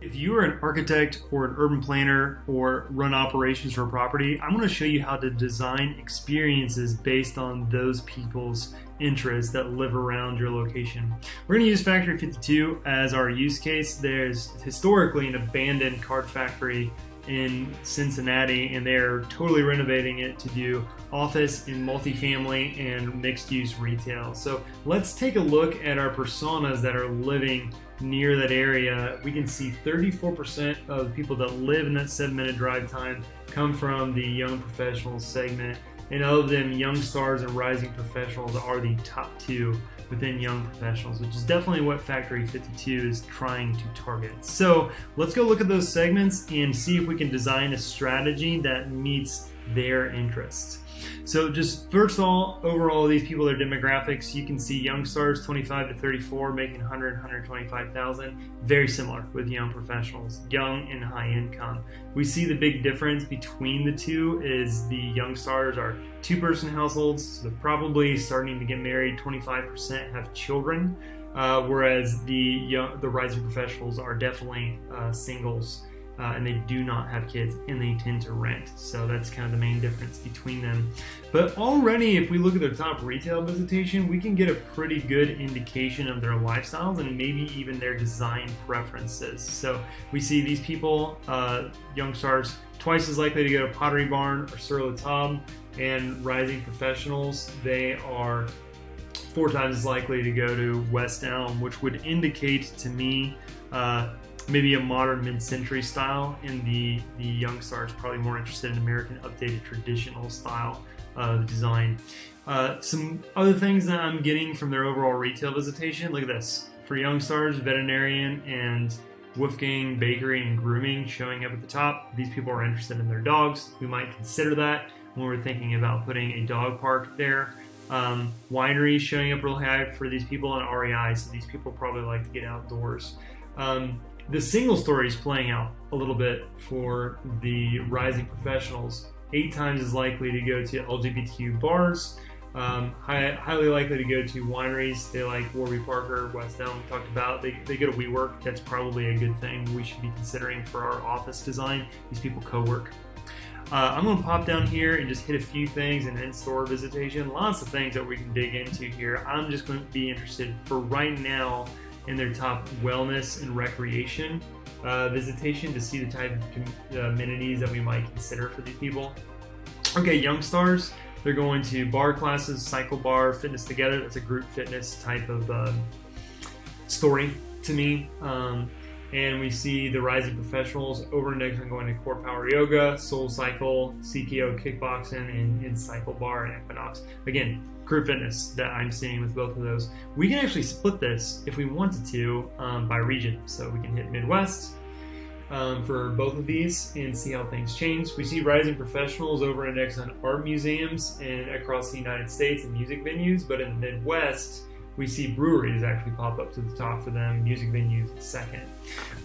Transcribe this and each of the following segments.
If you are an architect or an urban planner or run operations for a property, I'm going to show you how to design experiences based on those people's interests that live around your location. We're going to use Factory 52 as our use case. There's historically an abandoned card factory in Cincinnati, and they're totally renovating it to do office and multifamily and mixed-use retail. So let's take a look at our personas that are living near that area. We can see 34% of the people that live in that 7-minute drive time come from the young professionals segment, and of them, young stars and rising professionals are the top two within young professionals, which is definitely what Factory 52 is trying to target. So let's go look at those segments and see if we can design a strategy that meets their interests. So just first of all, overall, these people, their demographics, you can see young stars 25 to 34 making 100, 125,000, very similar with young professionals, young and high income. We see the big difference between the two is the young stars are two-person households, so they're probably starting to get married, 25% have children, whereas the rising professionals are definitely singles. And they do not have kids, and they tend to rent. So that's kind of the main difference between them. But already, if we look at their top retail visitation, we can get a pretty good indication of their lifestyles and maybe even their design preferences. So we see these people, young stars, twice as likely to go to Pottery Barn or Sur La Table, and rising professionals, they are 4 times as likely to go to West Elm, which would indicate to me maybe a modern mid-century style, and the young stars probably more interested in American updated traditional style of design. Some other things that I'm getting from their overall retail visitation, look at this. For young stars, veterinarian and Wolfgang Bakery and grooming showing up at the top. These people are interested in their dogs. We might consider that when we're thinking about putting a dog park there. Wineries showing up real high for these people, and REI, so these people probably like to get outdoors. The single story is playing out a little bit for the rising professionals. 8 times as likely to go to LGBTQ bars, highly likely to go to wineries. They like Warby Parker, West Elm, we talked about. They go to WeWork. That's probably a good thing we should be considering for our office design. These people co-work. I'm going to pop down here and just hit a few things in in-store visitation. Lots of things that we can dig into here. I'm just going to be interested for right now in their top wellness and recreation visitation to see the type of amenities that we might consider for these people. Okay, young stars, they're going to bar classes, cycle bar, fitness together. That's a group fitness type of story to me. And we see the rising professionals over-indexing going to core power yoga, soul cycle, CPO kickboxing, and cycle bar and Equinox. Again, group fitness that I'm seeing with both of those. We can actually split this if we wanted to by region. So we can hit Midwest for both of these and see how things change. We see rising professionals over-index on art museums and across the United States and music venues, but in the Midwest, we see breweries actually pop up to the top for them, music venues second.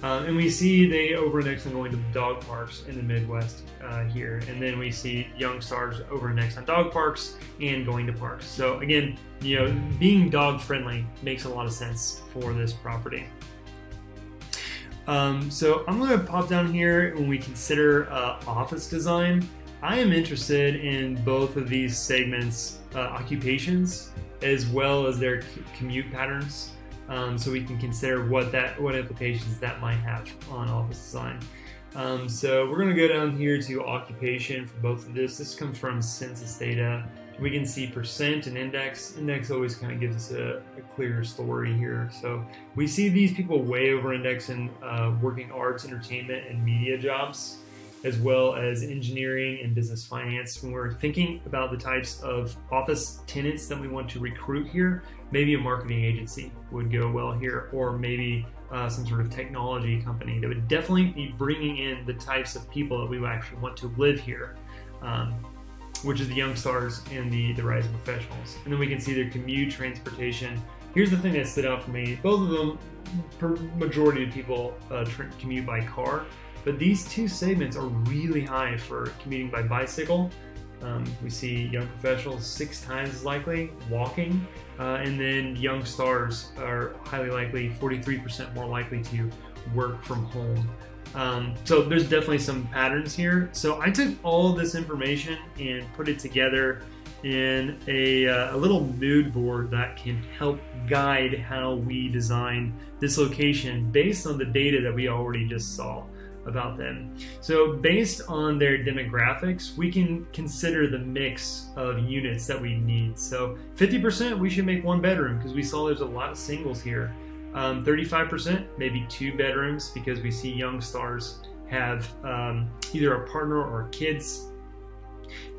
And we see they over-index on going to dog parks in the Midwest here. And then we see young stars over-index on dog parks and going to parks. So again, being dog friendly makes a lot of sense for this property. So I'm going to pop down here when we consider office design. I am interested in both of these segments, occupations, as well as their commute patterns, so we can consider what implications that might have on office design. So we're going to go down here to occupation for both of this. This comes from census data. We can see percent and index. Index always kind of gives us a clearer story here. So we see these people way over index in working arts, entertainment, and media jobs, as well as engineering and business finance. When we're thinking about the types of office tenants that we want to recruit here, maybe a marketing agency would go well here, or maybe some sort of technology company that would definitely be bringing in the types of people that we actually want to live here, which is the young stars and the rising professionals. And then we can see their commute, transportation. Here's the thing that stood out for me. Both of them, majority of people commute by car. But these two segments are really high for commuting by bicycle. We see young professionals 6 times as likely walking, and then young stars are highly likely, 43% more likely to work from home. So there's definitely some patterns here. So I took all this information and put it together in a little mood board that can help guide how we design this location based on the data that we already just saw about them. So based on their demographics, we can consider the mix of units that we need. So 50% we should make 1 bedroom because we saw there's a lot of singles here. 35% maybe 2 bedrooms because we see young stars have either a partner or kids.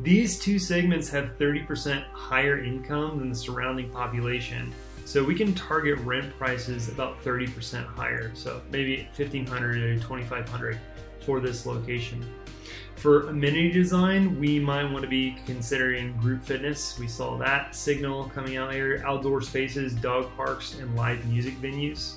These 2 segments have 30% higher income than the surrounding population. So we can target rent prices about 30% higher. So maybe $1,500 to $2,500 for this location. For amenity design, we might want to be considering group fitness. We saw that signal coming out here, outdoor spaces, dog parks, and live music venues.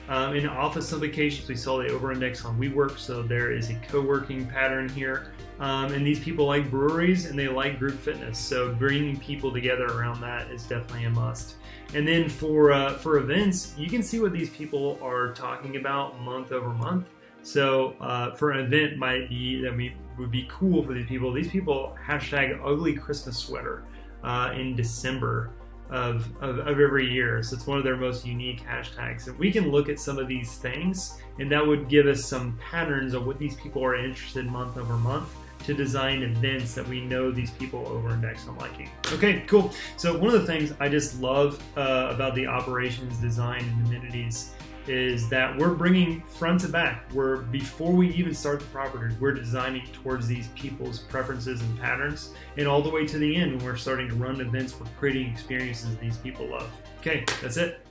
In office applications, we saw the over-index on WeWork, so there is a co-working pattern here. And these people like breweries and they like group fitness, so bringing people together around that is definitely a must. And then for events, you can see what these people are talking about month over month. So for an event would be cool for these people. These people hashtag ugly Christmas sweater in December of every year. So it's one of their most unique hashtags. And we can look at some of these things and that would give us some patterns of what these people are interested in month over month to design events that we know these people over-index on liking. Okay, cool. So one of the things I just love about the operations design and amenities is that we're bringing front to back. Before we even start the property, we're designing towards these people's preferences and patterns, and all the way to the end when we're starting to run events, we're creating experiences these people love. Okay, that's it.